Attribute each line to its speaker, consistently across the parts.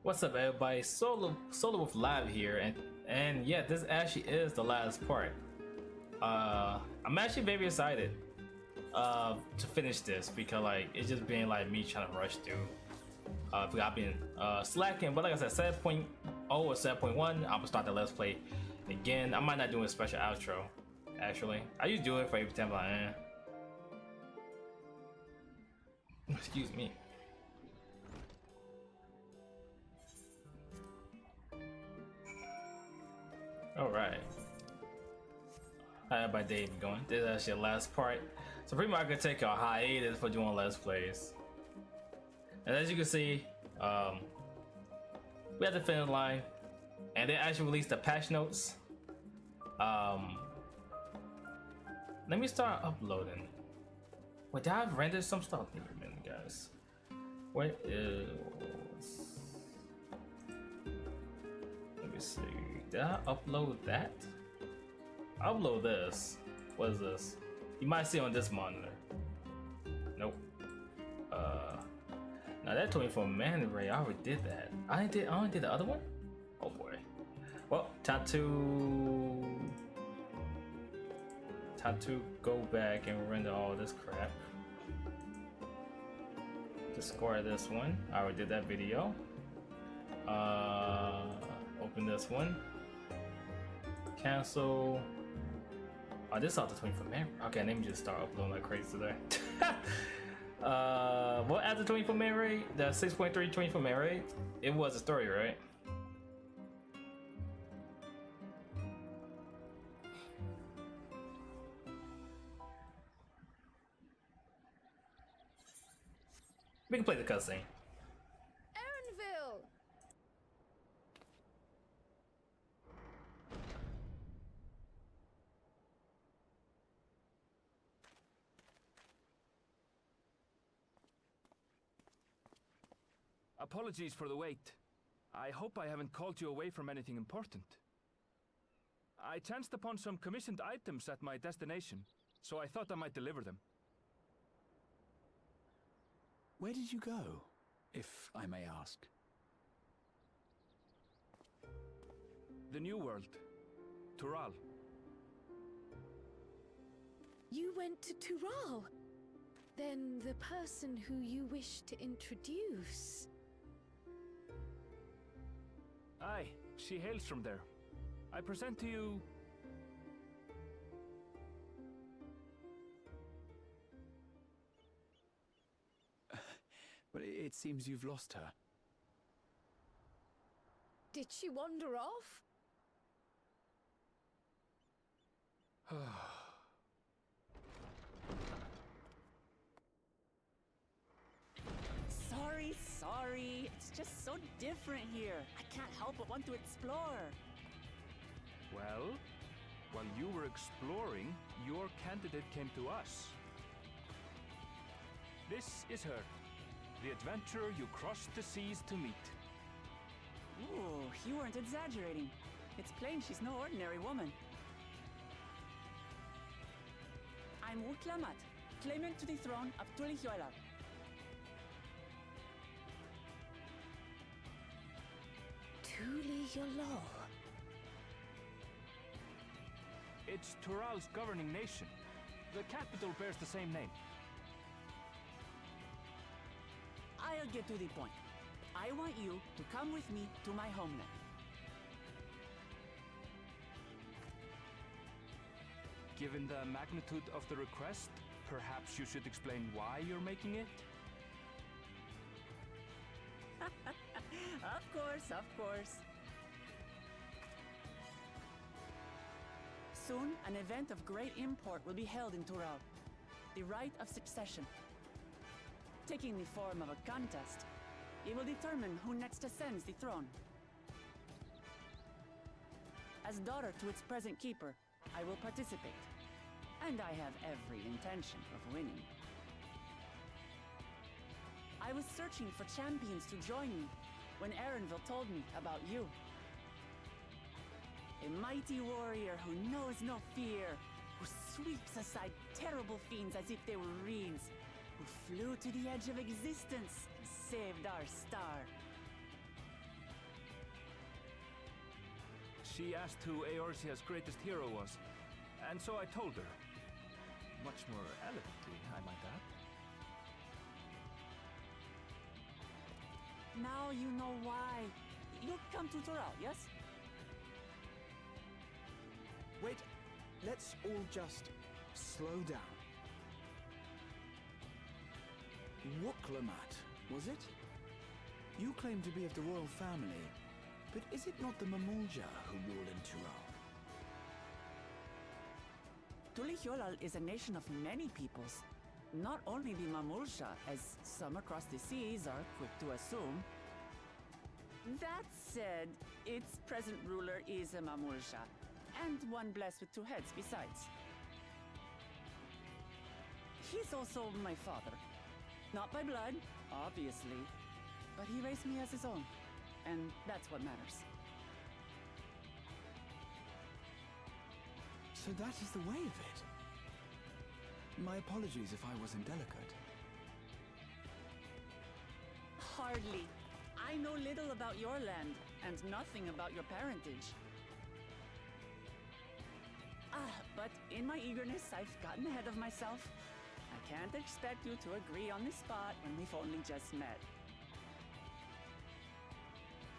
Speaker 1: What's up, everybody? Solowolflive here, and yeah, this actually is the last part. I'm actually very excited to finish this because like it's just been like me trying to rush through. I've been slacking, but like I said, 7.0 or 7.1, I'm gonna start the let's play again. I might not do a special outro. Actually, I usually do it for every time. Like, excuse me. Alright. How everybody day been going? This is actually the last part. So pretty much I could take a hiatus for doing Let's Plays. And as you can see, we had the finish line. And they actually released the patch notes. Let me start uploading. Wait, did I render some stuff? Give me a minute, guys. What is... Let me see. Did I upload that? Upload this. What is this? You might see on this monitor. Nope. Now that 24 man array, I already did that. I only did the other one? Oh boy. Well, time to go back and render all this crap. Discard this one. I already did that video. Open this one. Cancel. Oh, this is off the 24 man. Okay, let me just start uploading like crazy today. What after 24 man rate? The 6.3 24 man rate? It was a story, right? We can play the cutscene.
Speaker 2: Erinville!
Speaker 3: Apologies for the wait. I hope I haven't called you away from anything important. I chanced upon some commissioned items at my destination, so I thought I might deliver them.
Speaker 4: Where did you go, if I may ask?
Speaker 3: The New World. Tural.
Speaker 2: You went to Tural? Then the person who you wish to introduce...
Speaker 3: Aye, she hails from there. I present to you...
Speaker 4: But it seems you've lost her.
Speaker 2: Did she wander off?
Speaker 5: Sorry. It's just so different here. I can't help but want to explore.
Speaker 3: Well, while you were exploring, your candidate came to us. This is her, the adventurer you crossed the seas to meet.
Speaker 5: Ooh, you weren't exaggerating. It's plain she's no ordinary woman. I'm Uklamat, claimant to the throne of Tulihuela.
Speaker 2: Tulihuela.
Speaker 3: It's Tural's governing nation. The capital bears the same name.
Speaker 5: I'll get to the point. I want you to come with me to my homeland.
Speaker 3: Given the magnitude of the request, perhaps you should explain why you're making it?
Speaker 5: Of course. Soon, an event of great import will be held in Tural. The Rite of Succession. Taking the form of a contest, it will determine who next ascends the throne. As daughter to its present keeper, I will participate. And I have every intention of winning. I was searching for champions to join me when Erinville told me about you. A mighty warrior who knows no fear, who sweeps aside terrible fiends as if they were reeds, who flew to the edge of existence and saved our star.
Speaker 3: She asked who Eorzea's greatest hero was, and so I told her. Much more elegantly, I might add.
Speaker 5: Now you know why. You'll come to Toral, yes?
Speaker 4: Wait, let's all just slow down. Woklamat, was it? You claim to be of the royal family, but is it not the Mamulja who rule in Tural?
Speaker 5: Tulihyolal is a nation of many peoples. Not only the Mamulsha, as some across the seas are quick to assume. That said, its present ruler is a Mamulsha, and one blessed with 2 heads besides. He's also my father. Not by blood, obviously, but he raised me as his own, and that's what matters.
Speaker 4: So that is the way of it. My apologies if I was indelicate.
Speaker 5: Hardly. I know little about your land, and nothing about your parentage. But in my eagerness, I've gotten ahead of myself. I can't expect you to agree on the spot when we've only just met.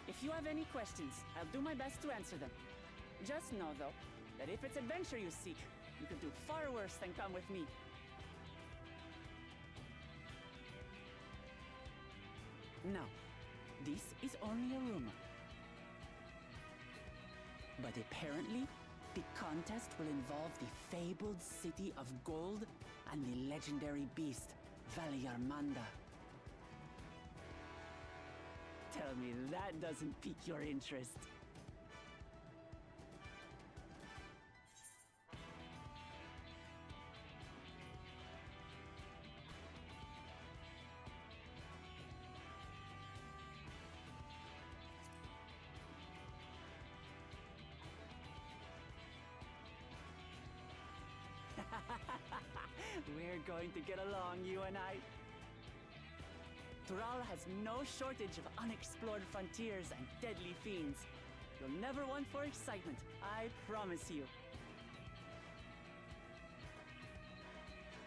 Speaker 5: If you have any questions, I'll do my best to answer them. Just know, though, that if it's adventure you seek, you could do far worse than come with me. Now, this is only a rumor. But apparently, the contest will involve the fabled city of gold and the legendary beast, Valyarmanda. Tell me that doesn't pique your interest. We're going to get along, you and I. Tural has no shortage of unexplored frontiers and deadly fiends. You'll never want for excitement, I promise you.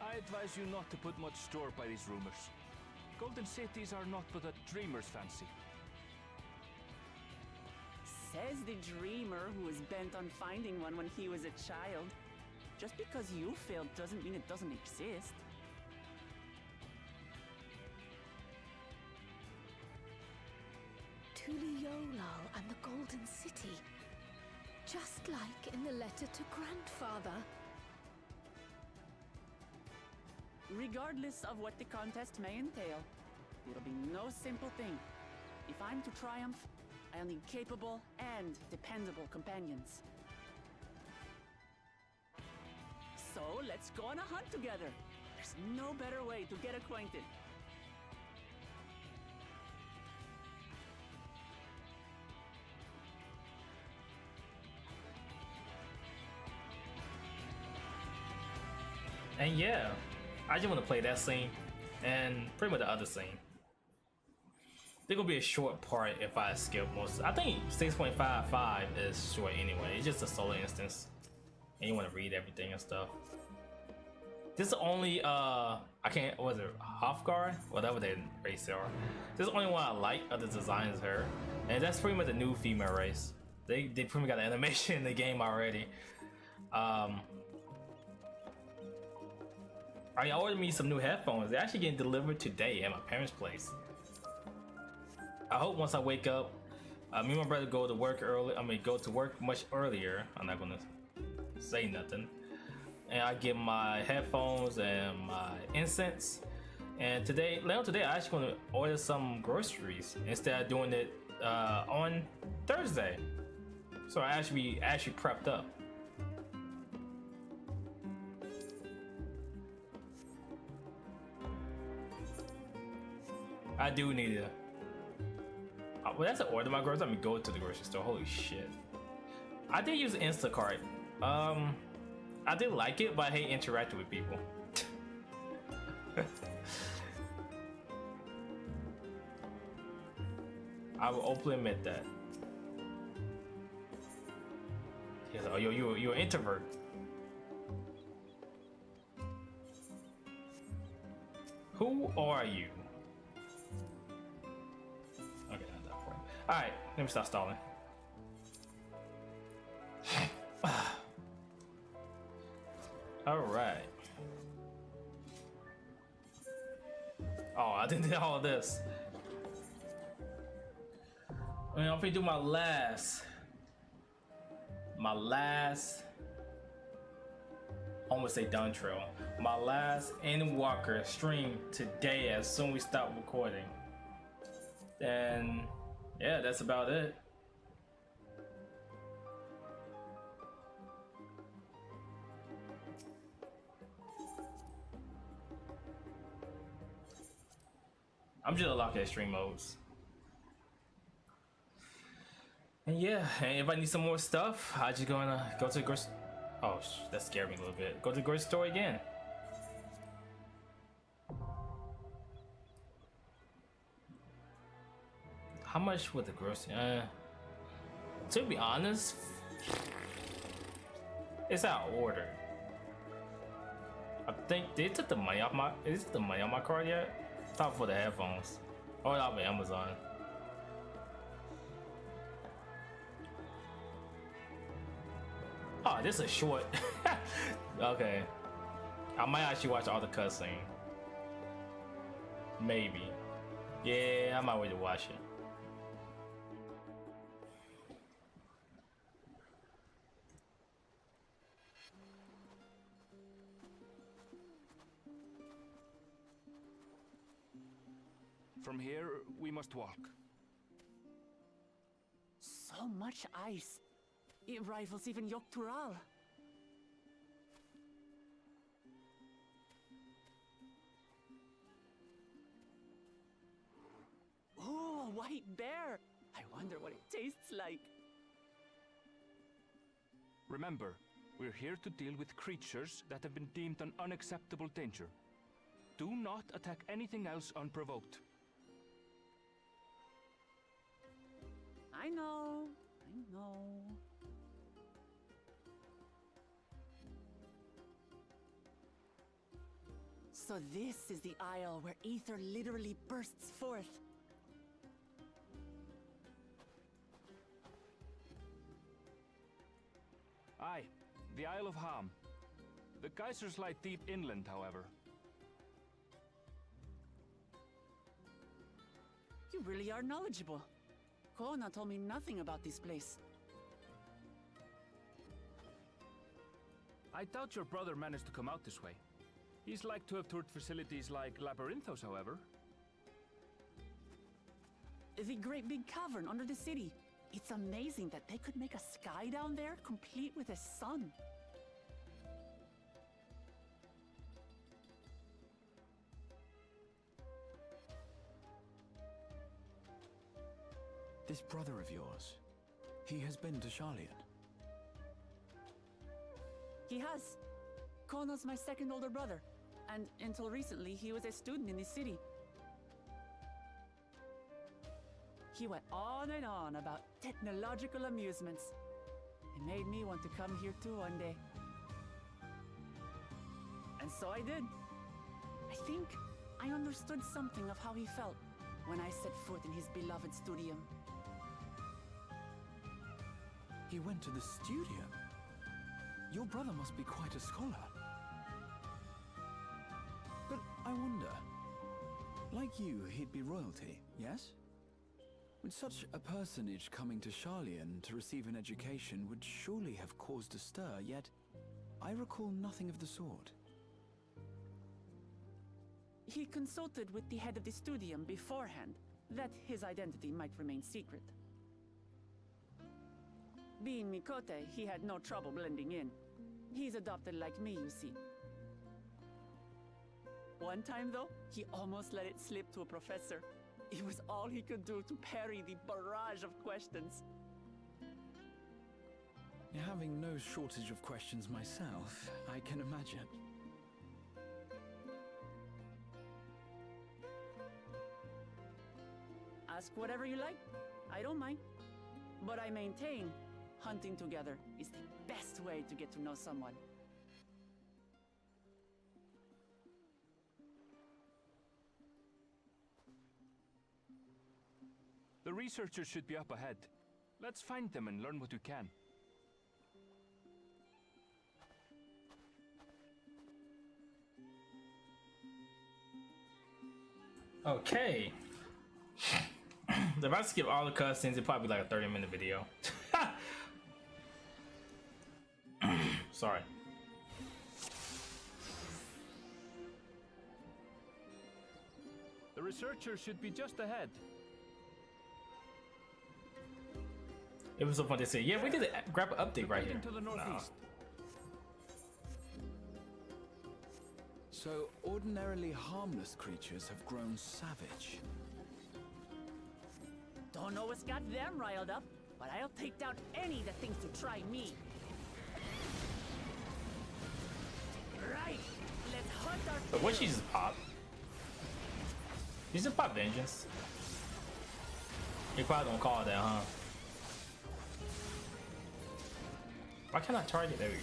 Speaker 3: I advise you not to put much store by these rumors. Golden cities are not but a dreamer's fancy.
Speaker 5: Says the dreamer who was bent on finding one when he was a child. Just because you failed doesn't mean it doesn't exist.
Speaker 2: Tuliolal and the Golden City. Just like in the letter to Grandfather.
Speaker 5: Regardless of what the contest may entail, it'll be no simple thing. If I'm to triumph, I'll need capable and dependable companions. So let's go on a hunt together. There's no better way to get acquainted.
Speaker 1: And yeah, I just want to play that scene and pretty much the other scene. There's gonna be a short part if I skip most. I think 6.55 is short anyway. It's just a solo instance, and you want to read everything and stuff. This is only I can't. Was it Hofgar? Whatever they race are. This is the only one I like of the designs her, and that's pretty much the new female race. They pretty much got the animation in the game already. I ordered me some new headphones. They're actually getting delivered today at my parents' place. I hope once I wake up, me and my brother go to work early. Go to work much earlier. I'm not gonna say nothing. And I get my headphones and my incense. And later today, I actually gonna order some groceries instead of doing it on Thursday. So I actually prepped up. I do need to. Well, that's an order my groceries. Let me go to the grocery store. Holy shit! I did use Instacart. I did like it, but I hate interacting with people. I will openly admit that. He's like, oh, you're an introvert. Who are you? Okay, not that point. Alright, let me stop stalling. Alright. Oh, I didn't do all of this. I mean, I'm gonna do my last. I almost say Dawn Trail. My last Endwalker stream today as soon as we stop recording. And yeah, that's about it. I'm just locking at stream modes. And yeah, and if I need some more stuff, I just gonna go to the grocery. Oh, that scared me a little bit. Go to the grocery store again. How much would the grocery? To be honest, it's out of order. I think they took the money off my. Is it the money on my card yet? Top for the headphones. Oh, off of Amazon. Oh, this is short. Okay. I might actually watch all the cutscene. Maybe. Yeah, I might wait to watch it.
Speaker 3: From here, we must walk.
Speaker 5: So much ice. It rivals even Yogg-Tural. Oh, a white bear! I wonder what it tastes like.
Speaker 3: Remember, we're here to deal with creatures that have been deemed an unacceptable danger. Do not attack anything else unprovoked.
Speaker 5: I know. So this is the isle where ether literally bursts forth.
Speaker 3: Aye, the Isle of Ham. The geysers lie deep inland, however.
Speaker 5: You really are knowledgeable. Kona told me nothing about this place.
Speaker 3: I doubt your brother managed to come out this way. He's like to have toured facilities like Labyrinthos, however.
Speaker 5: The great big cavern under the city. It's amazing that they could make a sky down there complete with a sun.
Speaker 4: This brother of yours, he has been to Sharlayan.
Speaker 5: He has. Kono's my second older brother, and until recently, he was a student in this city. He went on and on about technological amusements. It made me want to come here too one day. And so I did. I think I understood something of how he felt when I set foot in his beloved studium.
Speaker 4: He went to the studio? Your brother must be quite a scholar. But I wonder, like you, he'd be royalty, yes? With such a personage coming to Sharlayan to receive an education would surely have caused a stir, yet I recall nothing of the sort.
Speaker 5: He consulted with the head of the studium beforehand, that his identity might remain secret. Being Mikote, he had no trouble blending in. He's adopted like me, you see. One time, though, he almost let it slip to a professor. It was all he could do to parry the barrage of questions.
Speaker 4: Having no shortage of questions myself, I can imagine.
Speaker 5: Ask whatever you like. I don't mind. But I maintain, hunting together is the best way to get to know someone.
Speaker 3: The researchers should be up ahead. Let's find them and learn what we can.
Speaker 1: Okay. If I skip all the cutscenes, it'd probably be like a 30-minute video. Sorry.
Speaker 3: The researchers should be just ahead.
Speaker 1: It was so fun to say, yeah, we did a grab an update right here.
Speaker 3: To the northeast.
Speaker 4: So, ordinarily harmless creatures have grown savage.
Speaker 5: Don't know what's got them riled up, but I'll take down any that thinks to try me. Right, let's hunt our
Speaker 1: But what she just pop? You just pop vengeance. You probably don't call it that, huh? Why can't I target? There we go.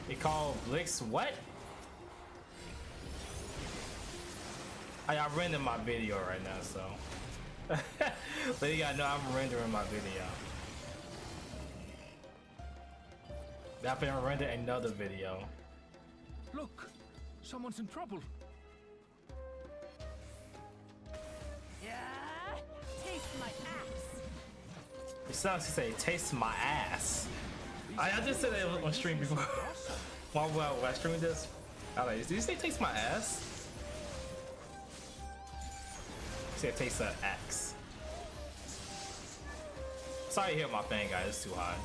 Speaker 1: They call Blix what? I rendered my video right now, so. But you gotta know I'm rendering my video. I'm gonna render another video.
Speaker 3: Look, someone's in trouble.
Speaker 5: Yeah, taste my axe.
Speaker 1: It sounds to say, taste my ass. I just said that on stream before. While I streamed this, I was like, did you say taste my ass? He said taste the axe. Sorry to hear my fan, guys. It's too high.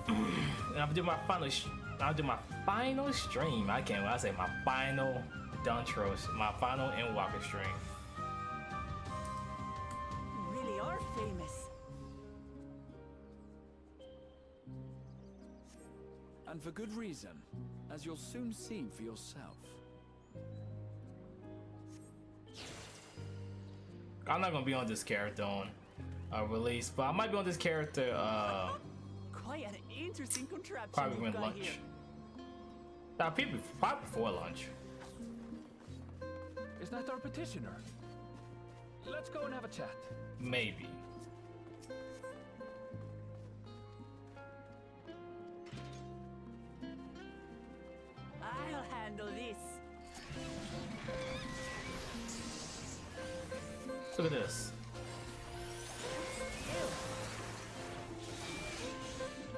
Speaker 1: And I'll do my final. I'll do my final stream. I can't. When I say my final Duntros, my final Endwalker stream.
Speaker 5: You really are famous.
Speaker 4: And for good reason, as you'll soon see for yourself.
Speaker 1: I'm not gonna be on this character on release, but I might be on this character.
Speaker 5: Quite an interesting contraption
Speaker 1: Probably
Speaker 5: you've
Speaker 1: when
Speaker 5: got
Speaker 1: lunch.
Speaker 5: here.
Speaker 1: Probably before lunch.
Speaker 3: Is that our petitioner? Let's go and have a chat.
Speaker 1: Maybe.
Speaker 5: I'll handle this.
Speaker 1: Look at this.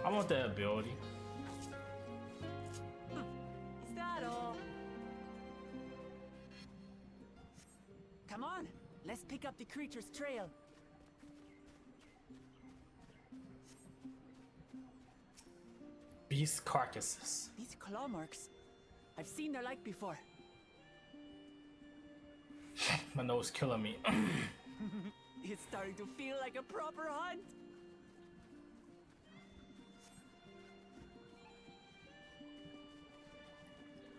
Speaker 1: I want that ability.
Speaker 5: Is that all? Come on, let's pick up the creature's trail.
Speaker 1: Beast carcasses.
Speaker 5: These claw marks. I've seen their like before.
Speaker 1: My nose killing me.
Speaker 5: It's starting to feel like a proper hunt.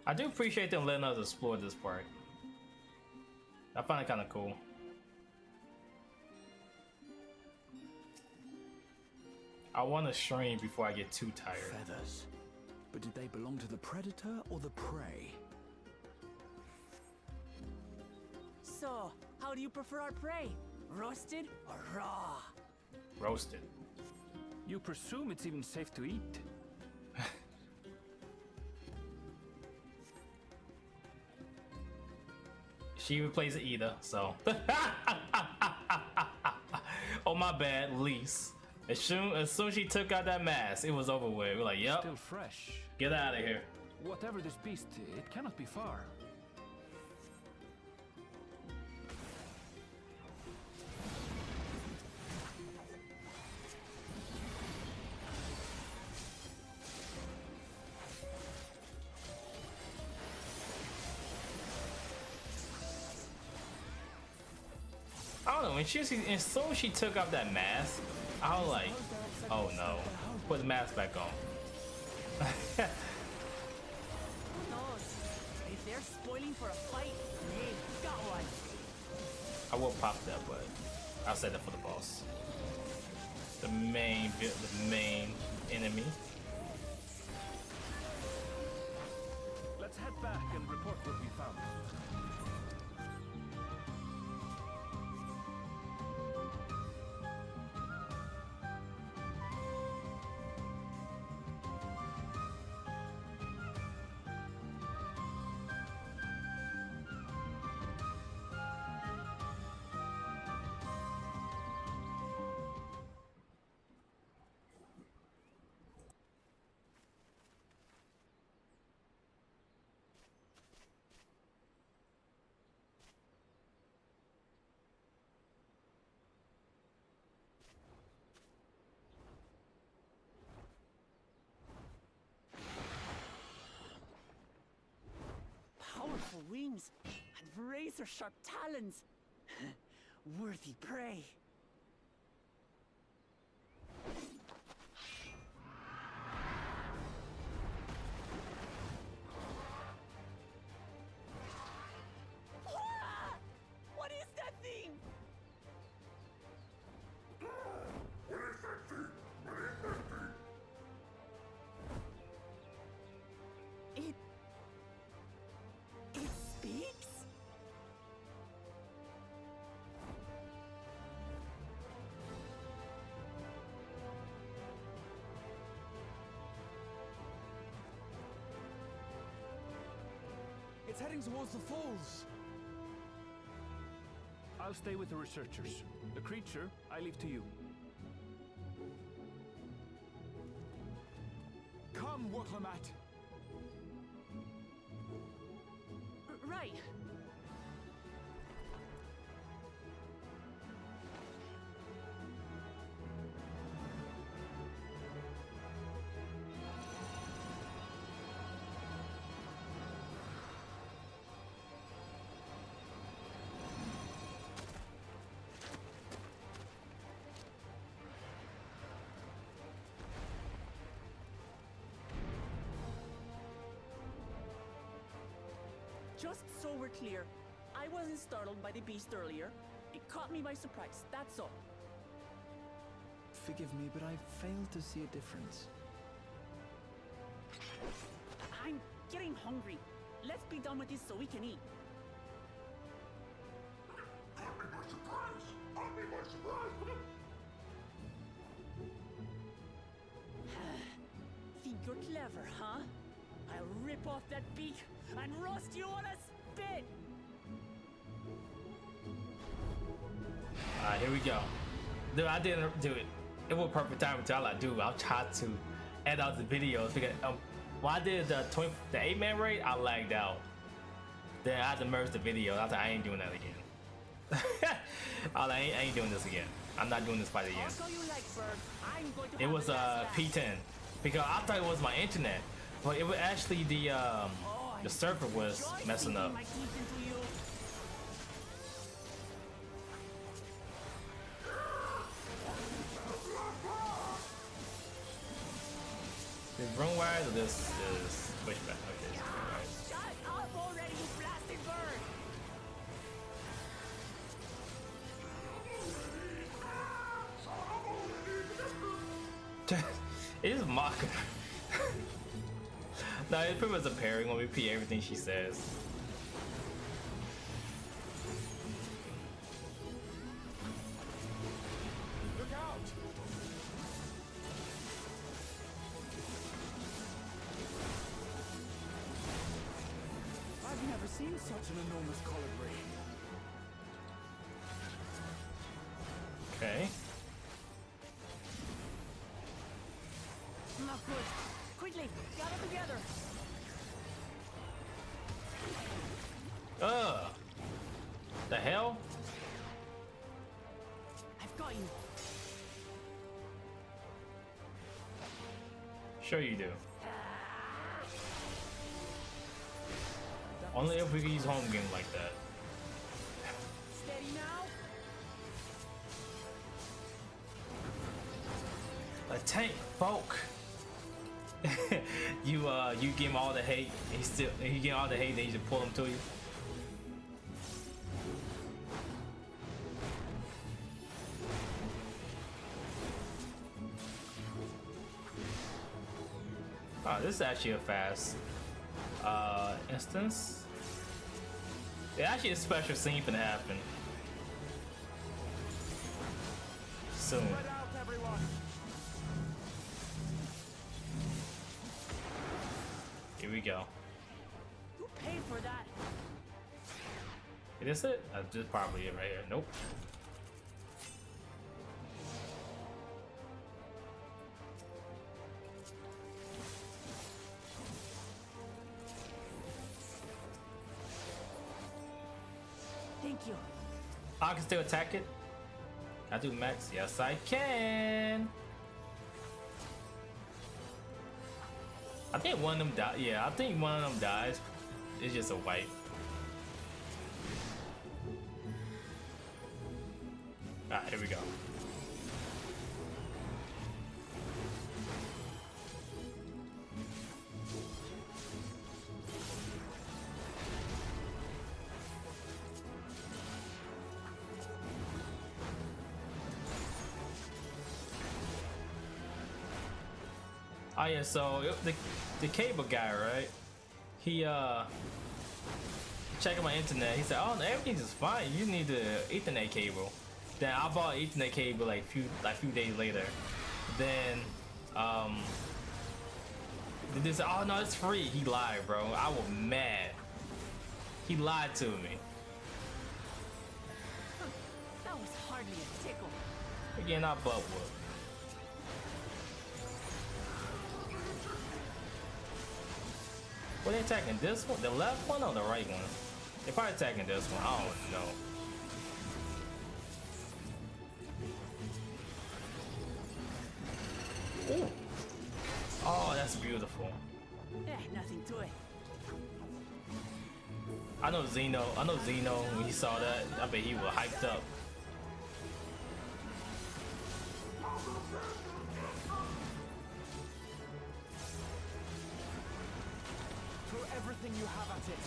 Speaker 1: I do appreciate them letting us explore this part. I find it kind of cool. I want to stream before I get too tired.
Speaker 4: Feathers. But did they belong to the predator or the prey?
Speaker 5: So, how do you prefer our prey? Roasted or raw?
Speaker 1: Roasted.
Speaker 3: You presume it's even safe to eat?
Speaker 1: She even plays it either, so. Oh my bad, Lise. As soon as she took out that mask, it was over with. We're like, yep,
Speaker 3: Still fresh.
Speaker 1: get out of here.
Speaker 3: Whatever this beast, it cannot be far.
Speaker 1: I don't know, when as soon as she took off that mask, I was like, oh no, put the mask back on.
Speaker 5: They're spoiling for a fight. Hey, got one.
Speaker 1: I will pop that, but I'll save that for the boss. The main enemy.
Speaker 3: Let's head back and report what we found.
Speaker 5: Powerful wings and razor-sharp talons. Worthy prey. Ah! What is that thing? It speaks?
Speaker 4: It's heading towards the falls.
Speaker 3: I'll stay with the researchers. The creature, I leave to you.
Speaker 4: Come, Waklamat.
Speaker 5: Right. Just so we're clear, I wasn't startled by the beast earlier. It caught me by surprise, that's all.
Speaker 4: Forgive me, but I failed to see a difference.
Speaker 5: I'm getting hungry. Let's be done with this so we can eat. Think you're clever, huh? I'll rip off that beak and roast you on a spit!
Speaker 1: Alright, here we go. Dude, I didn't do it. It was perfect time to like, dude, I'll try to edit out the videos because when I did the 8-man raid, I lagged out. Then I had to merge the video. I was like, I ain't doing that again. I was like, I ain't doing this again. I'm not doing this fight again.
Speaker 5: I'll call you like bird. I'm going to
Speaker 1: It
Speaker 5: have
Speaker 1: was
Speaker 5: the last laugh.
Speaker 1: P10 because I thought it was my internet, but it was actually the server was
Speaker 5: Enjoy
Speaker 1: messing
Speaker 5: sinking
Speaker 1: up.
Speaker 5: my teeth into you.
Speaker 1: Is run wise or this is switchback? Okay, it's run wise.
Speaker 5: Shut up already, you blasted bird!
Speaker 1: It is mocking. No, it's pretty much a pairing when we repeat everything she says.
Speaker 4: Look out! I've never seen such an enormous colibri.
Speaker 1: Okay.
Speaker 5: Not good. Quickly, gather together.
Speaker 1: The hell?
Speaker 5: I've got you.
Speaker 1: Sure you do. Only if we can use home game like that.
Speaker 5: Steady now.
Speaker 1: A tank, folk. You you give him all the hate, he get all the hate, then you just pull him to you. Oh, this is actually a fast instance. It actually a special scene finna happen soon.
Speaker 3: Spread out, everyone.
Speaker 1: Here we go.
Speaker 5: Who paid for that?
Speaker 1: Is this it? This is probably it right here. Nope.
Speaker 5: Thank you.
Speaker 1: I can still attack it. Can I do max? Yes, I can. I think one of them died. Yeah, I think one of them dies. It's just a wipe. Alright, here we go. Oh yeah, so the cable guy, right? He checking my internet. He said, "Oh, everything's just fine. You need the Ethernet cable." Then I bought Ethernet cable like few days later. Then the dude said, "Oh no, it's free." He lied, bro. I was mad. He lied to me.
Speaker 5: That was hardly a tickle.
Speaker 1: Again, I butt whoop. What they attacking? This one? The left one or the right one? They're probably attacking this one. I don't know. Ooh. Oh, that's beautiful.
Speaker 5: Nothing to it.
Speaker 1: I know Zeno when he saw that, I bet he was hyped up.
Speaker 3: Throw everything you have at it.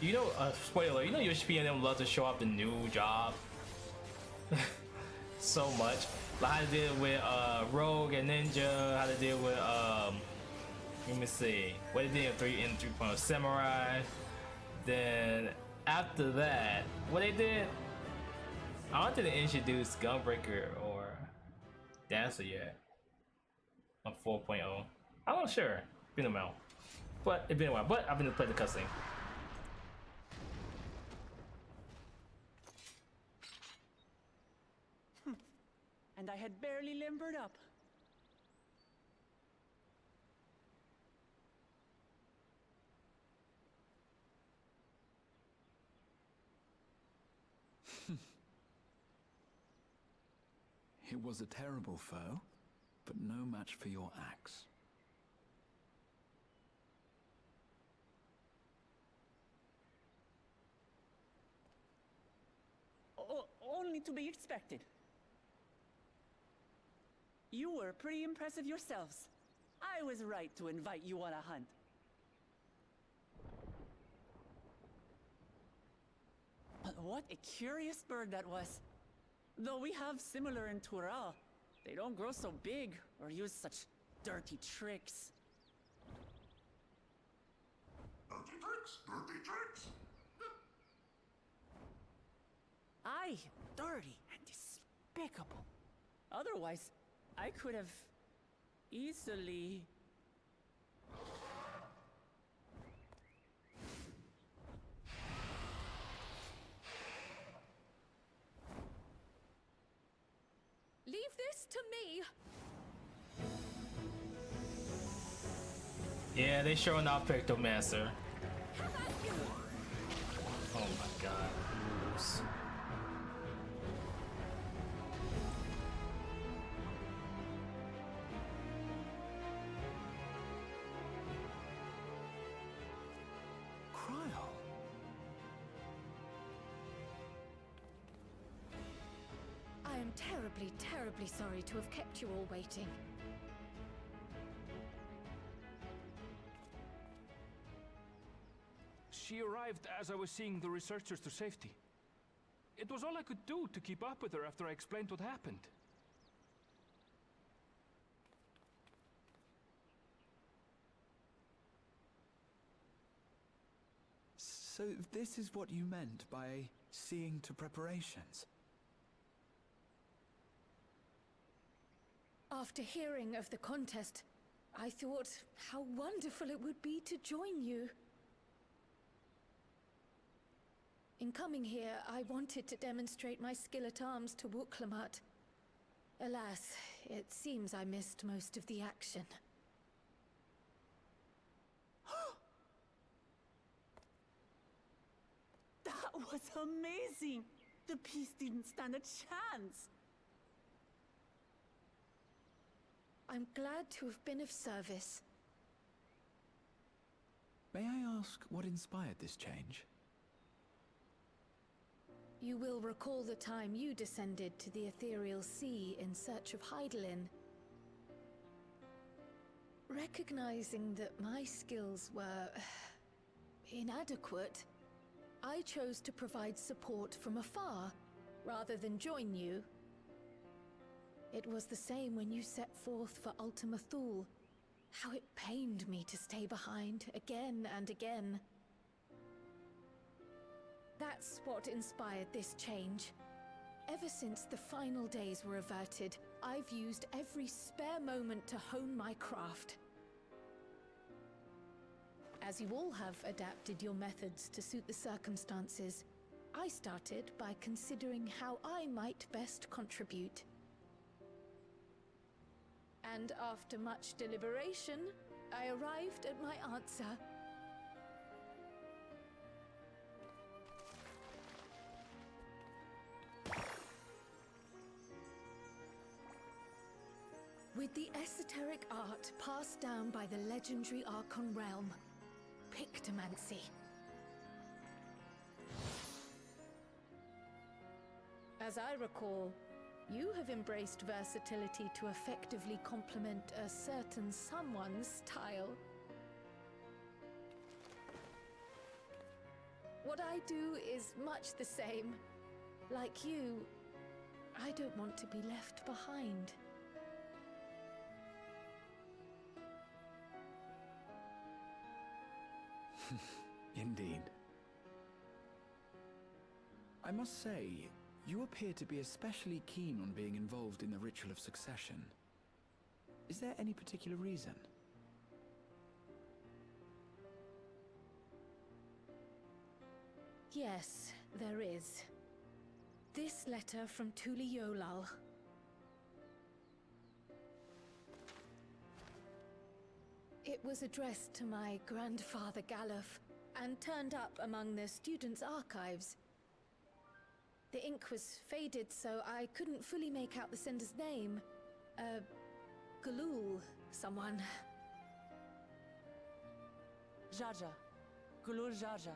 Speaker 1: You know, spoiler, you know UHP and them love to show off the new job so much. Like how they did with Rogue and Ninja, how they did with let me see, what they did in 3.0 Samurai. Then after that, what they did, I don't think they introduced Gunbreaker or Dancer yet on 4.0. I'm not sure, been a while, but it's been a while. But I've been to play the cutscene.
Speaker 5: And I had barely limbered up.
Speaker 4: It was a terrible foe, but no match for your axe.
Speaker 5: Only to be expected. You were pretty impressive yourselves. I was right to invite you on a hunt. But what a curious bird that was. Though we have similar in Tural, they don't grow so big or use such dirty tricks.
Speaker 6: Dirty tricks, dirty tricks.
Speaker 5: Aye, dirty and despicable. Otherwise, I could have easily...
Speaker 2: Leave this to me.
Speaker 1: Yeah, they showing off Pictomancer.
Speaker 2: How about you?
Speaker 1: Oh my god. Oops.
Speaker 2: terribly, terribly sorry to have kept you all waiting.
Speaker 3: She arrived as I was seeing the researchers to safety. It was all I could do to keep up with her after I explained what happened.
Speaker 4: So this is what you meant by seeing to preparations?
Speaker 2: After hearing of the contest, I thought how wonderful it would be to join you. In coming here, I wanted to demonstrate my skill at arms to Wuklamat. Alas, it seems I missed most of the action.
Speaker 5: That was amazing! The piece didn't stand a chance!
Speaker 2: I'm glad to have been of service.
Speaker 4: May I ask what inspired this change?
Speaker 2: You will recall the time you descended to the ethereal sea in search of Heidelin. Recognizing that my skills were inadequate, I chose to provide support from afar, rather than join you. It was the same when you set forth for Ultima Thule. How it pained me to stay behind, again and again. That's what inspired this change. Ever since the final days were averted, I've used every spare moment to hone my craft. As you all have adapted your methods to suit the circumstances, I started by considering how I might best contribute. And after much deliberation, I arrived at my answer. With the esoteric art passed down by the legendary Archon realm, Pictomancy. As I recall, you have embraced versatility to effectively complement a certain someone's style. What I do is much the same. Like you, I don't want to be left behind.
Speaker 4: Indeed. I must say, you appear to be especially keen on being involved in the ritual of succession. Is there any particular reason?
Speaker 2: Yes, there is. This letter from Tuli Yolal. It was addressed to my grandfather Galuf, and turned up among the students' archives. The ink was faded, so I couldn't fully make out the sender's name. Galul, someone.
Speaker 5: Jaja. Gulul Jaja.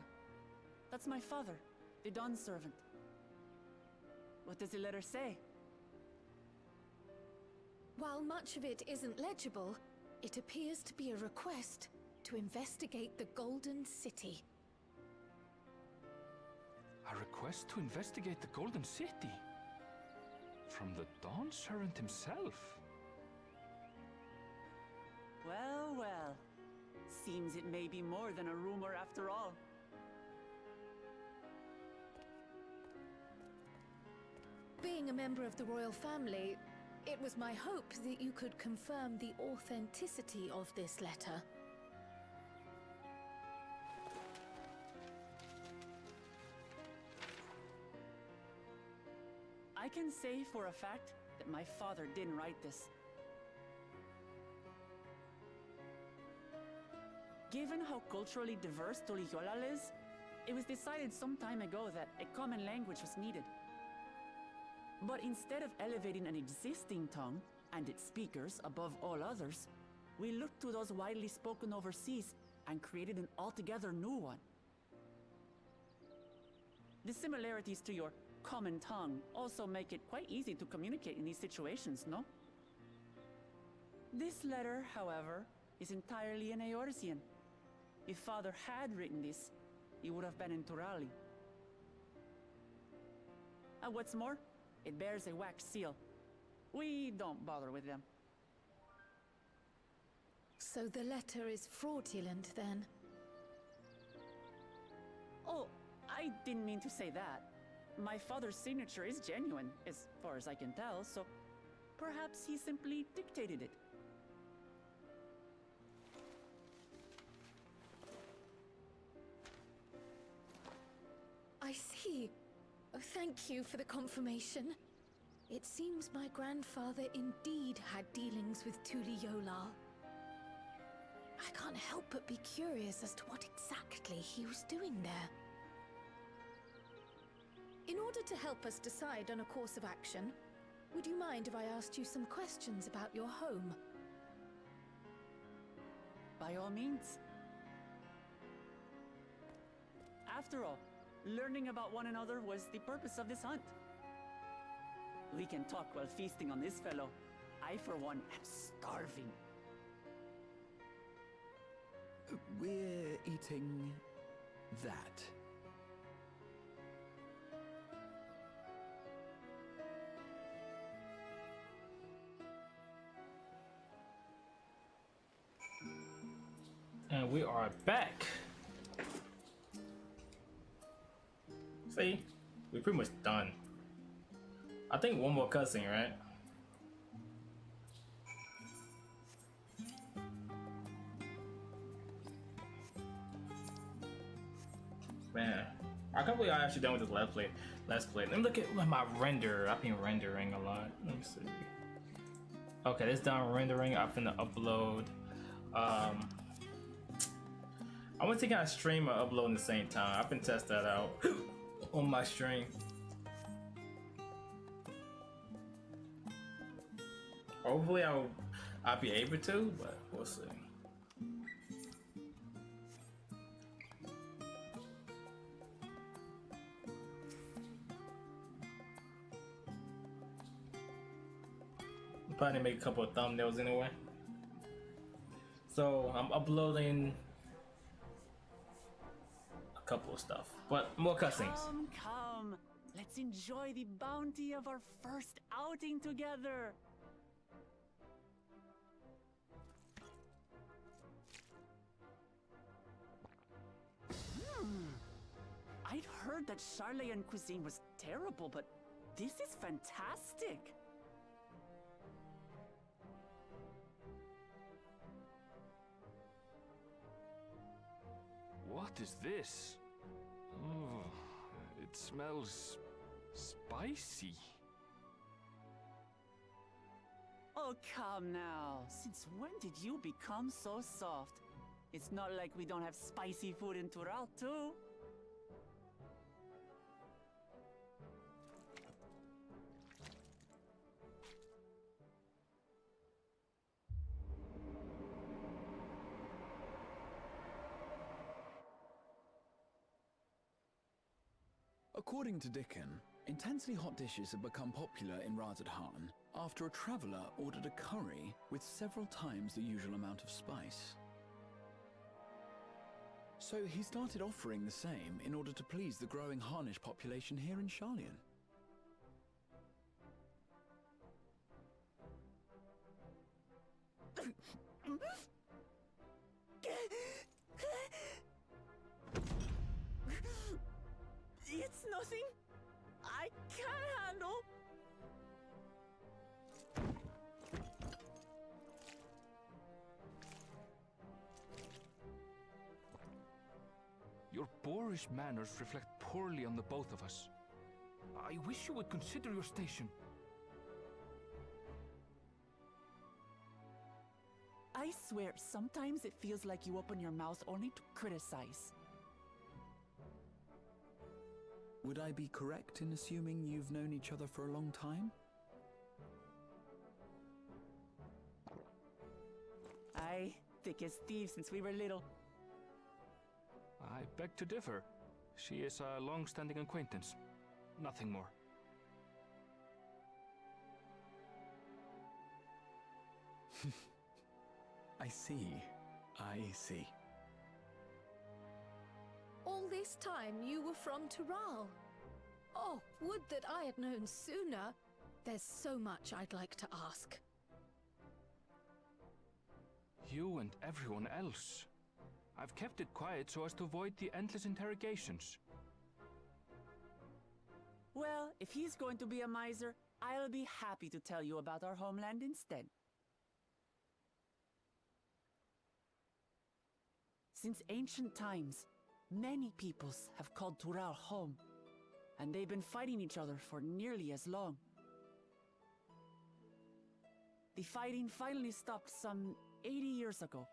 Speaker 5: That's my father, the Dawn servant. What does the letter say?
Speaker 2: While much of it isn't legible, it appears to be a request to investigate the Golden City.
Speaker 3: A request to investigate the Golden City? From the Dawn Servant himself?
Speaker 5: Well, well. Seems it may be more than a rumor after all.
Speaker 2: Being a member of the royal family, it was my hope that you could confirm the authenticity of this letter.
Speaker 5: I can say for a fact that my father didn't write this. Given how culturally diverse Tulihyolal is, it was decided some time ago that a common language was needed. But instead of elevating an existing tongue and its speakers above all others, we looked to those widely spoken overseas and created an altogether new one. The similarities to your common tongue also make it quite easy to communicate in these situations, no? This letter, however, is entirely in Eorzean. If Father had written this, it would have been in Turali. And what's more, it bears a wax seal. We don't bother with them.
Speaker 2: So the letter is fraudulent then?
Speaker 5: Oh, I didn't mean to say that. My father's signature is genuine, as far as I can tell, so perhaps he simply dictated it.
Speaker 2: I see. Oh, thank you for the confirmation. It seems my grandfather indeed had dealings with Tuliyola. I can't help but be curious as to what exactly he was doing there. In order to help us decide on a course of action, would you mind if I asked you some questions about your home?
Speaker 5: By all means. After all, learning about one another was the purpose of this hunt. We can talk while feasting on this fellow. I, for one, am starving.
Speaker 4: We're eating that.
Speaker 1: And we are back. See, we're pretty much done. I think one more cutscene, right? Man, I can't believe I actually done with this let's play. Let me look at my render. I've been rendering a lot. Let me see. Okay, this done rendering. I'm finna upload. I want to take out a stream or upload at the same time. I can test that out on my stream. Hopefully I'll be able to, but we'll see. Probably make a couple of thumbnails anyway. So I'm uploading a couple of stuff, but more cutscenes.
Speaker 5: Come. Let's enjoy the bounty of our first outing together. I'd heard that Charlayan cuisine was terrible, but this is fantastic.
Speaker 3: What is this? Oh, it smells spicy.
Speaker 5: Oh, come now. Since when did you become so soft? It's not like we don't have spicy food in Tural, too.
Speaker 4: According to Dickon, intensely hot dishes have become popular in Razadhan after a traveller ordered a curry with several times the usual amount of spice. So he started offering the same in order to please the growing Harnish population here in Charlian.
Speaker 5: It's nothing I can't handle.
Speaker 3: Your boorish manners reflect poorly on the both of us. I wish you would consider your station.
Speaker 5: I swear, sometimes it feels like you open your mouth only to criticize.
Speaker 4: Would I be correct in assuming you've known each other for a long time?
Speaker 5: Aye, thick as thieves since we were little.
Speaker 3: I beg to differ. She is a long-standing acquaintance. Nothing more.
Speaker 4: I see. I see.
Speaker 2: All this time you were from Tural. Oh, would that I had known sooner. There's so much I'd like to ask.
Speaker 3: You and everyone else. I've kept it quiet so as to avoid the endless interrogations.
Speaker 5: Well, if he's going to be a miser, I'll be happy to tell you about our homeland instead. Since ancient times, many peoples have called Tural home, and they've been fighting each other for nearly as long. The fighting finally stopped some 80 years ago,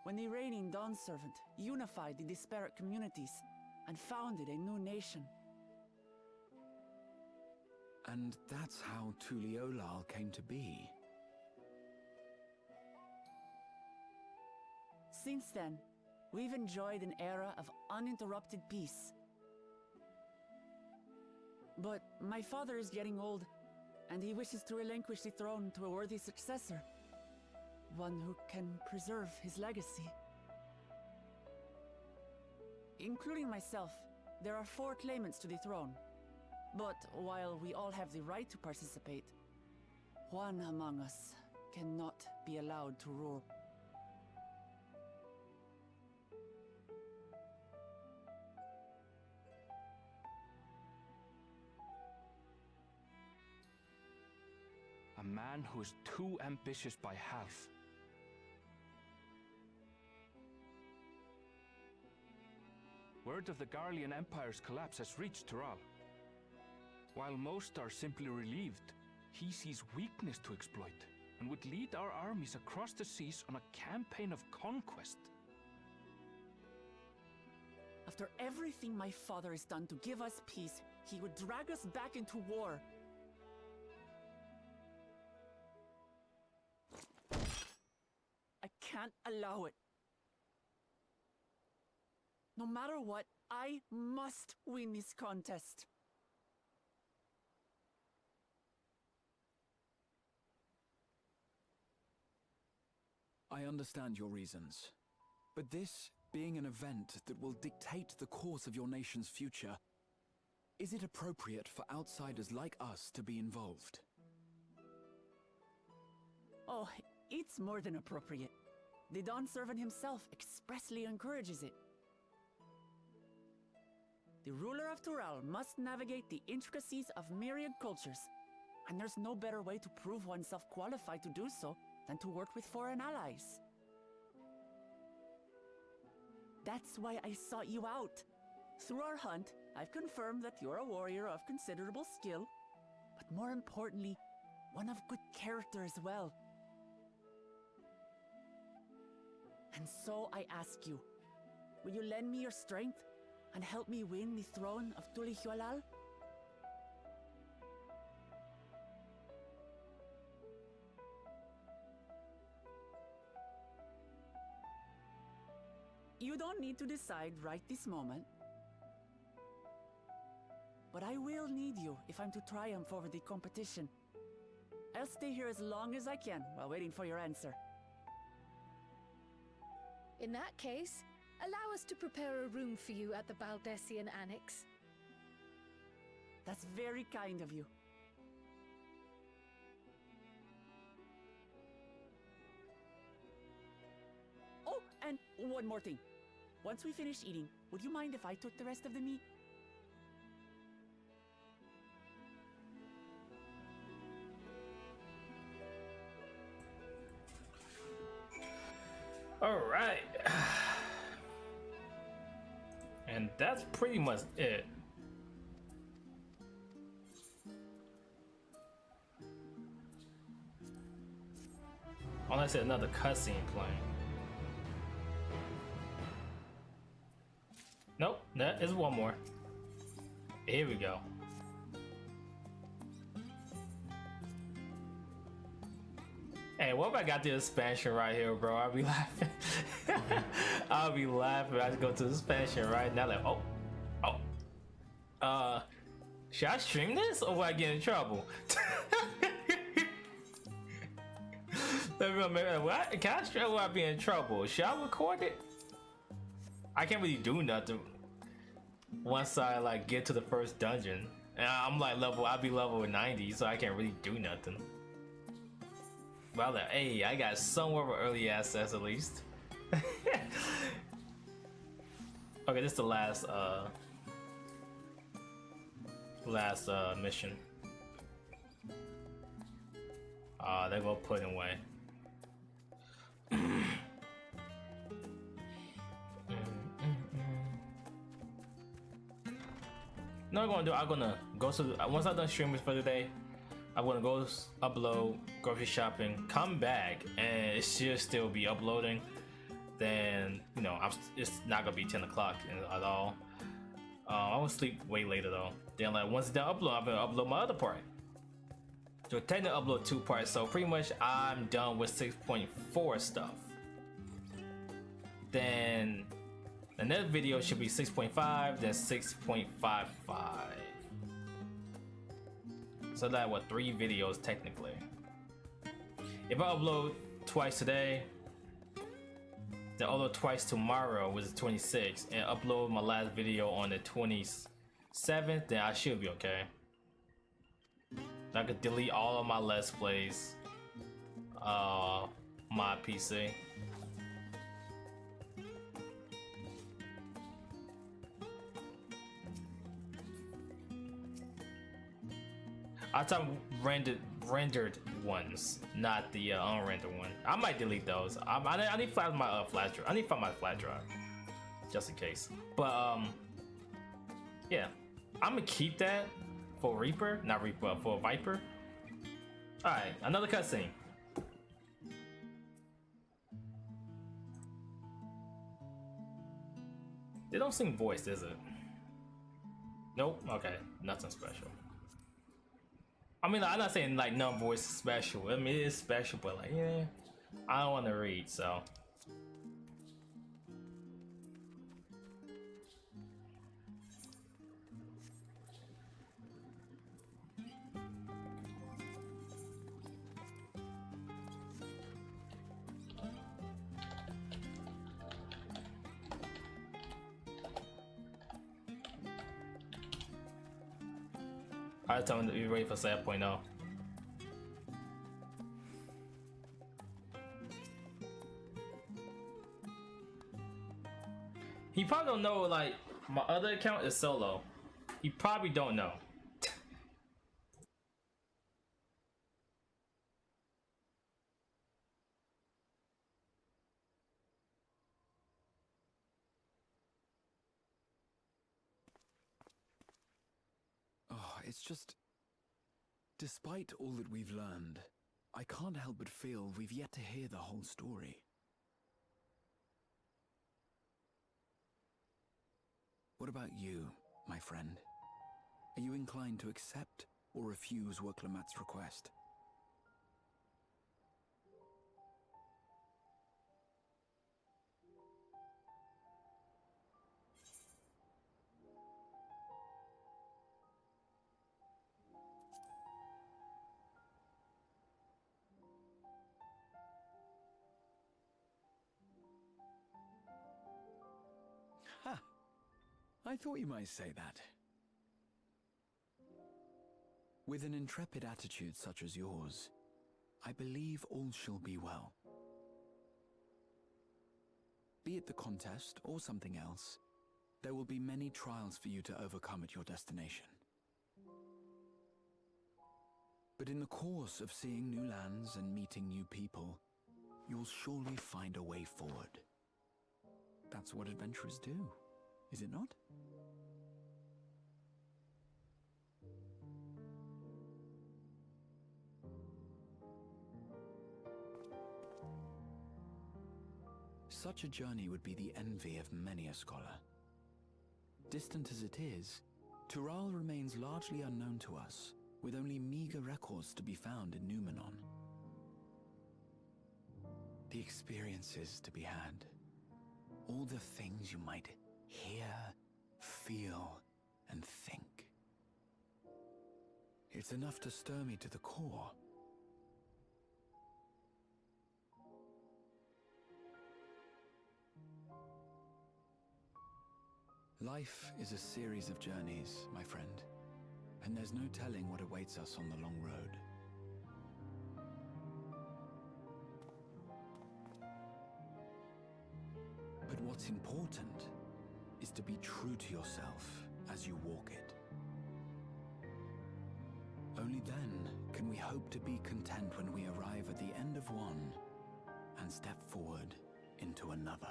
Speaker 5: when the reigning Dawn Servant unified the disparate communities and founded a new nation.
Speaker 4: And that's how Tuliolal came to be.
Speaker 5: Since then, we've enjoyed an era of uninterrupted peace. But my father is getting old, and he wishes to relinquish the throne to a worthy successor. One who can preserve his legacy. Including myself, there are 4 claimants to the throne. But while we all have the right to participate, one among us cannot be allowed to rule.
Speaker 3: A man who is too ambitious by half. Word of the Garlean Empire's collapse has reached Tural. While most are simply relieved, he sees weakness to exploit and would lead our armies across the seas on a campaign of conquest.
Speaker 5: After everything my father has done to give us peace, he would drag us back into war. I can't allow it. No matter what, I must win this contest.
Speaker 4: I understand your reasons. But this being an event that will dictate the course of your nation's future, is it appropriate for outsiders like us to be involved?
Speaker 5: Oh, it's more than appropriate. The Dawn Servant himself expressly encourages it. The ruler of Tural must navigate the intricacies of myriad cultures, and there's no better way to prove oneself qualified to do so than to work with foreign allies. That's why I sought you out. Through our hunt, I've confirmed that you're a warrior of considerable skill, but more importantly, one of good character as well. And so I ask you, will you lend me your strength and help me win the throne of Tulihualal? You don't need to decide right this moment. But I will need you if I'm to triumph over the competition. I'll stay here as long as I can while waiting for your answer.
Speaker 2: In that case, allow us to prepare a room for you at the Baldessian Annex.
Speaker 5: That's very kind of you. Oh, and one more thing. Once we finish eating, would you mind if I took the rest of the meat?
Speaker 1: All right. And that's pretty much it. Unless there's another cutscene playing. Nope, there is one more. Here we go. Hey, what if I got the expansion right here, bro? I'll be laughing. I'll be laughing. I just go to the expansion right now. Like, Should I stream this or will I get in trouble? Let me remember. What? Can I stream or will I be in trouble? Should I record it? I can't really do nothing once I like get to the first dungeon. And I'm like I'll be level 90, so I can't really do nothing. Well, hey, I got somewhat of early access at least. Okay, this is the last mission. They go put away. No, I'm gonna go to once I'm done streaming for the day. I'm gonna go upload grocery shopping, come back, and it should still be uploading. Then you know it's not gonna be 10 o'clock at all. I will sleep way later though. Then like once it's done upload, I'm gonna upload my other part. So technically upload 2 parts. So pretty much I'm done with 6.4 stuff. Then the next video should be 6.5, then 6.55. So that what 3 videos technically. If I upload twice today, then upload twice tomorrow, which is 26, and upload my last video on the 27th, then I should be okay. I could delete all of my Let's Plays, my PC. I talk rendered ones, not the unrendered one. I might delete those. I need to find my flash drive. I need to find my flash drive, just in case. But yeah, I'm gonna keep that for Reaper, not Reaper, for Viper. All right, another cutscene. They don't sing voice, is it? Nope. Okay, nothing special. I mean, I'm not saying like no voice is special. I mean, it is special, but like, yeah, I don't want to read, so. I tell him to be ready for 7.0. He probably don't know, like, my other account is solo. He probably don't know.
Speaker 4: Oh, it's just... Despite all that we've learned, I can't help but feel we've yet to hear the whole story. What about you, my friend? Are you inclined to accept or refuse Worklamat's request? Ha! I thought you might say that. With an intrepid attitude such as yours, I believe all shall be well. Be it the contest or something else, there will be many trials for you to overcome at your destination. But in the course of seeing new lands and meeting new people, you'll surely find a way forward. That's what adventurers do, is it not? Such a journey would be the envy of many a scholar. Distant as it is, Tural remains largely unknown to us, with only meager records to be found in Numenon. The experiences to be had, all the things you might hear, feel, and think. It's enough to stir me to the core. Life is a series of journeys, my friend, and there's no telling what awaits us on the long road. But what's important is to be true to yourself as you walk it. Only then can we hope to be content when we arrive at the end of one and step forward into another.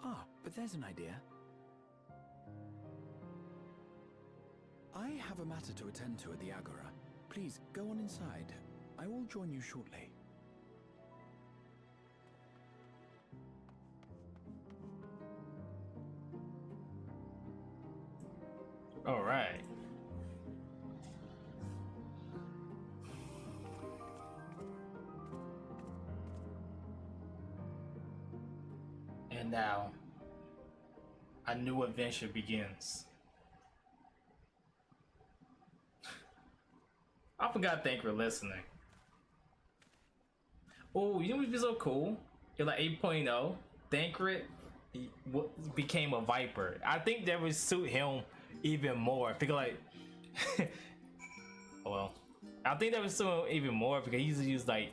Speaker 4: Ah, but there's an idea. I have a matter to attend to at the Agora. Please, go on inside. I will join you shortly.
Speaker 1: All right. And now, a new adventure begins. I forgot to thank you for listening. Oh, you know what'd be so cool? You're like 8.0. Thancred became a Viper. I think that would suit him even more because, like, well, I think that would suit him even more because he used to use like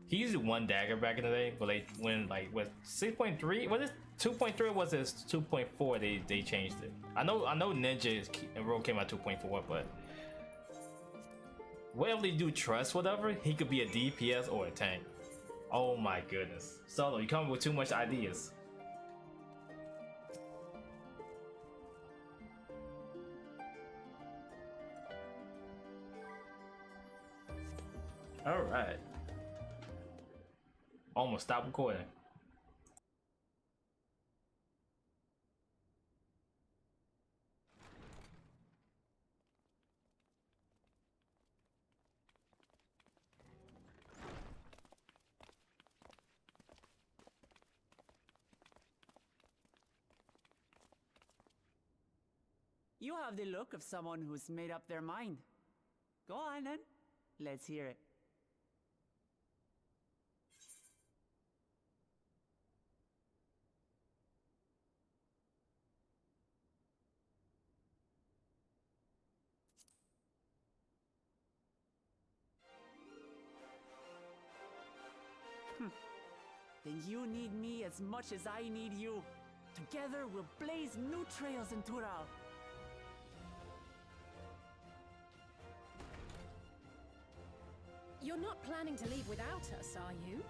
Speaker 1: he used one dagger back in the day, but like when like was 6.3 was it 2.3 or was it 2.4? They changed it. I know Ninja and Rogue came out 2.4, but whatever they do trust, whatever, he could be a DPS or a tank. Oh my goodness. Solo, you come with too much ideas. Alright. Almost stop recording.
Speaker 5: You have the look of someone who's made up their mind. Go on then. Let's hear it. Then you need me as much as I need you. Together we'll blaze new trails in Tural.
Speaker 2: You're not planning to leave without us, are you?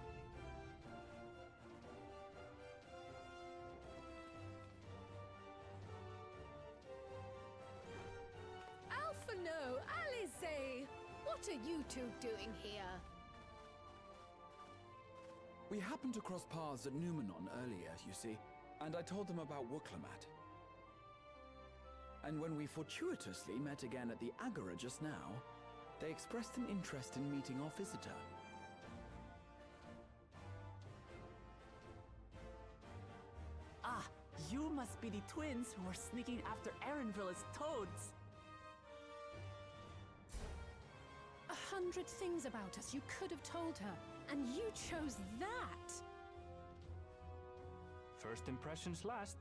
Speaker 2: Alphano, Alice! What are you two doing here?
Speaker 4: We happened to cross paths at Numenon earlier, you see, and I told them about Wooklamat. And when we fortuitously met again at the Agora just now, they expressed an interest in meeting our visitor.
Speaker 5: Ah, you must be the twins who are sneaking after Erenville as toads.
Speaker 2: 100 things about us you could have told her, and you chose that!
Speaker 3: First impressions last.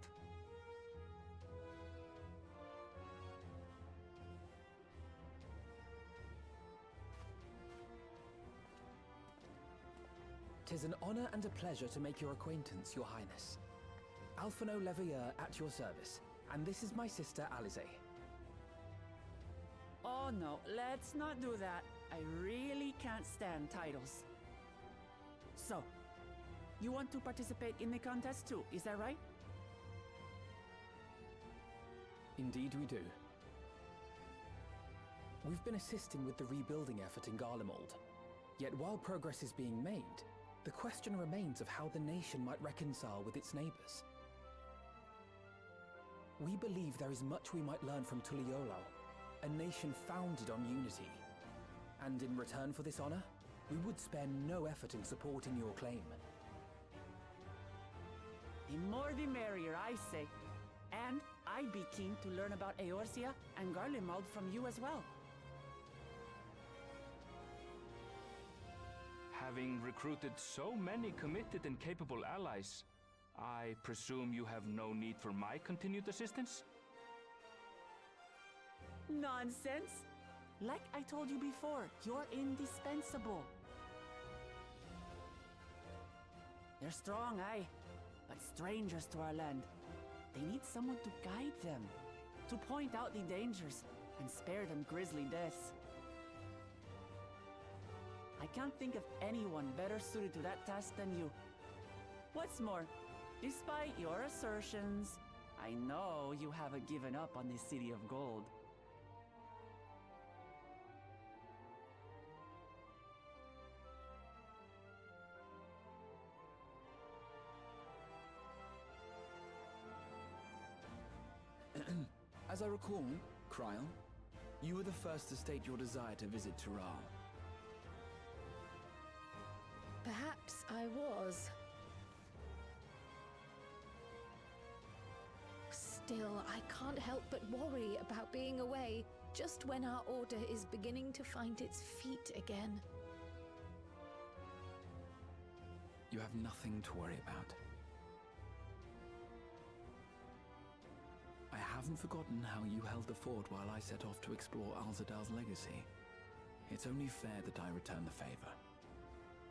Speaker 7: Tis an honor and a pleasure to make your acquaintance, Your Highness. Alphano Leveilleur at your service, and this is my sister Alize.
Speaker 5: Oh no, let's not do that. I really can't stand titles. So, you want to participate in the contest too, is that right?
Speaker 7: Indeed we do. We've been assisting with the rebuilding effort in Garlemald. Yet while progress is being made, the question remains of how the nation might reconcile with its neighbors. We believe there is much we might learn from Tuliolal, a nation founded on unity. And in return for this honor, we would spare no effort in supporting your claim.
Speaker 5: The more the merrier, I say. And I'd be keen to learn about Eorzea and Garlemald from you as well.
Speaker 3: Having recruited so many committed and capable allies, I presume you have no need for my continued assistance?
Speaker 5: Nonsense! Like I told you before, you're indispensable. They're strong, aye, but strangers to our land. They need someone to guide them, to point out the dangers, and spare them grisly deaths. I can't think of anyone better suited to that task than you. What's more, despite your assertions, I know you haven't given up on the City of Gold.
Speaker 4: As I recall, Kryl, you were the first to state your desire to visit Tural.
Speaker 2: Perhaps I was. Still, I can't help but worry about being away just when our order is beginning to find its feet again.
Speaker 4: You have nothing to worry about. I haven't forgotten how you held the fort while I set off to explore Alzadal's legacy. It's only fair that I return the favor.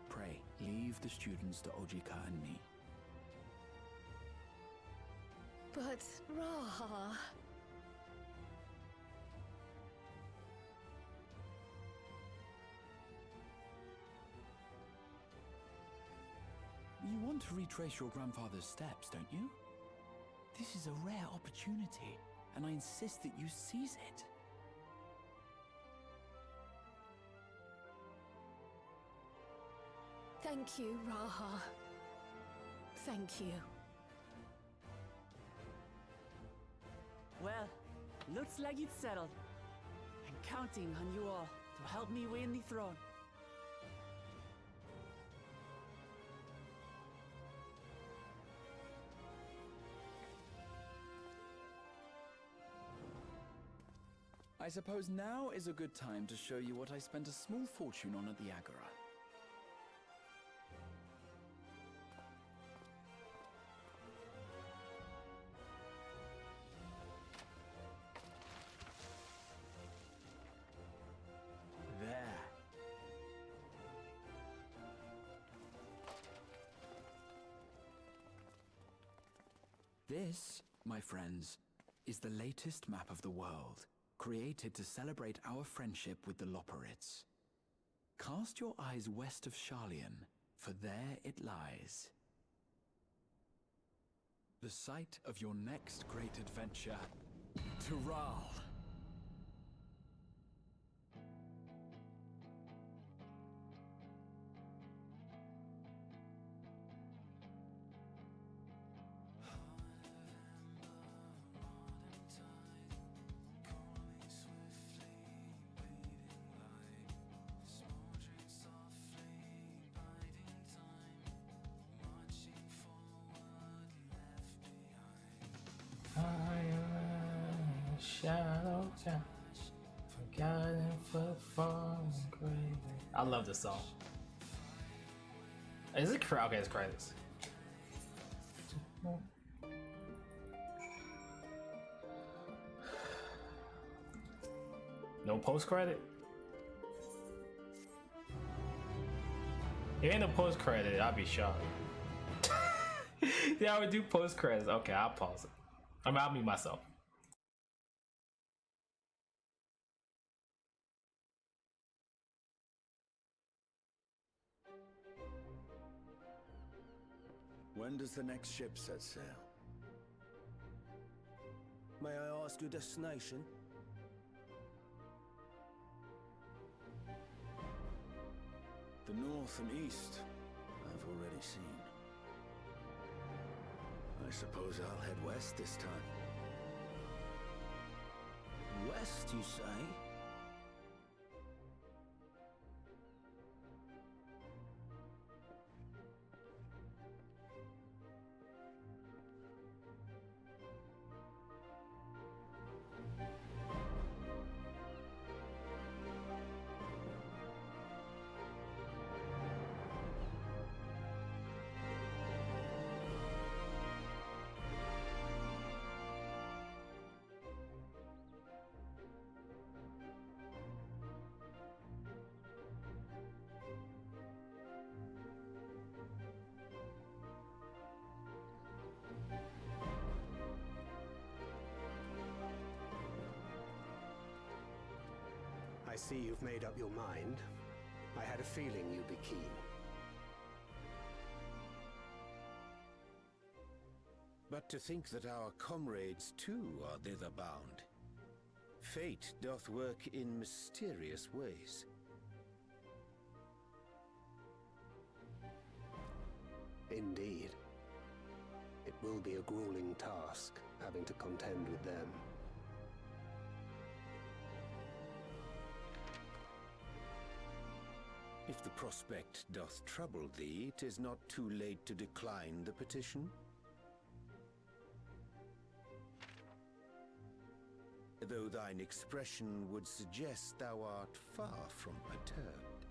Speaker 4: Pray, leave the students to Ojika and me.
Speaker 2: But, Raha...
Speaker 4: You want to retrace your grandfather's steps, don't you? This is a rare opportunity, and I insist that you seize it.
Speaker 2: Thank you, Raha. Thank you.
Speaker 5: Well, looks like it's settled. I'm counting on you all to help me win the throne.
Speaker 4: I suppose now is a good time to show you what I spent a small fortune on at the Agora. There. This, my friends, is the latest map of the world, created to celebrate our friendship with the Loporrits. Cast your eyes west of Sharlayan, for there it lies. The site of your next great adventure, Tural.
Speaker 1: Shadow town, forgotten footfall and grave. I love this song. Is it okay? It's credits. No post credit. If ain't no post credit, I'll be shocked. Yeah, I would do post credits. Okay, I'll pause it. I'll mute myself.
Speaker 8: When does the next ship set sail?
Speaker 9: May I ask your destination?
Speaker 8: The north and east, I've already seen. I suppose I'll head west this time.
Speaker 9: West, you say?
Speaker 10: see you've made up your mind. I had a feeling you'd be keen.
Speaker 9: But to think that our comrades too are thither bound. Fate doth work in mysterious ways.
Speaker 10: Indeed. It will be a grueling task, having to contend with them.
Speaker 9: If the prospect doth trouble thee, 'tis not too late to decline the petition. Though thine expression would suggest thou art far from perturbed.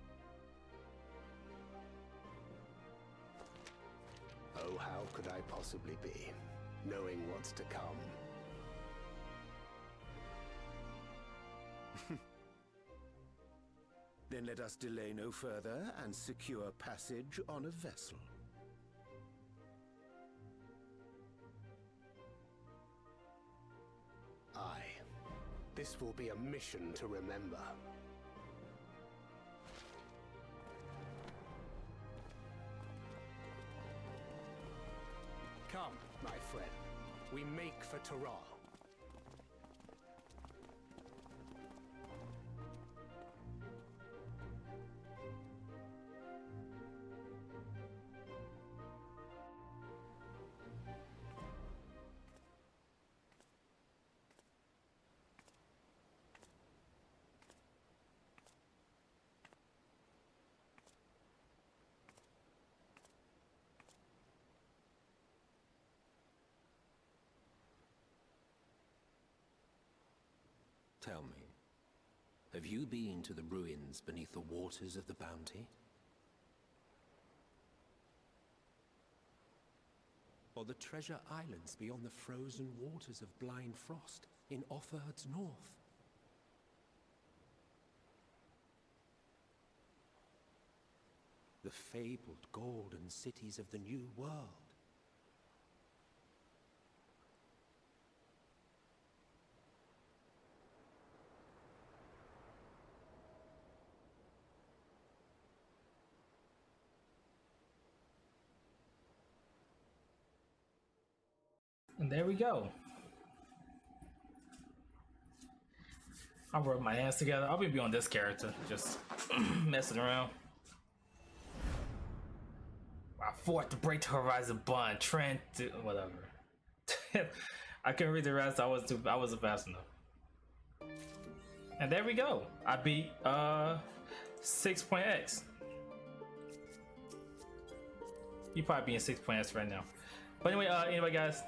Speaker 10: Oh, how could I possibly be, knowing what's to come?
Speaker 9: Then let us delay no further and secure passage on a vessel.
Speaker 10: Aye. This will be a mission to remember. Come, my friend. We make for Taral.
Speaker 11: Tell me, have you been to the ruins beneath the waters of the Bounty? Or the treasure islands beyond the frozen waters of Blind Frost in Offerd's north? The fabled golden cities of the New World?
Speaker 1: And there we go. I'll rub my hands together. I'll be on this character, just messing around. I fought to break the horizon bond, Trent, whatever. I couldn't read the rest. I wasn't fast enough. And there we go. I beat 6.x. You probably be in 6.x right now. But anyway, guys.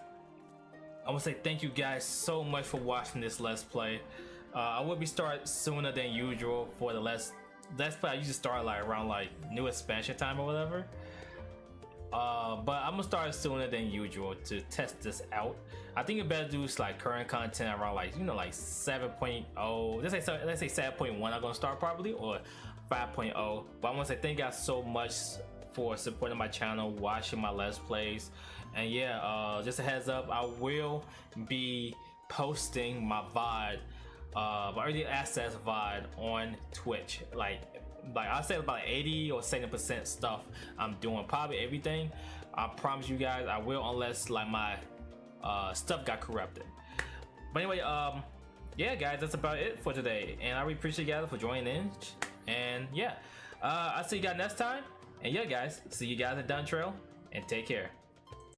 Speaker 1: I want to say thank you guys so much for watching this Let's Play. I will be start sooner than usual for the Let's Play. I usually start like around like new expansion time or whatever. But I'm gonna start sooner than usual to test this out. I think it better do like current content around like like 7.0. Let's say 7.1. I'm gonna start probably, or 5.0. But I want to say thank you guys so much for supporting my channel, watching my Let's Plays. And yeah, just a heads up, I will be posting my VOD, my early access VOD on Twitch. Like I said, about 80 or 70% stuff I'm doing, probably everything. I promise you guys I will, unless like my stuff got corrupted. But anyway, yeah guys, that's about it for today, and I really appreciate you guys for joining in. And yeah, I'll see you guys next time. And yeah guys, see you guys at Dun Trail, and take care.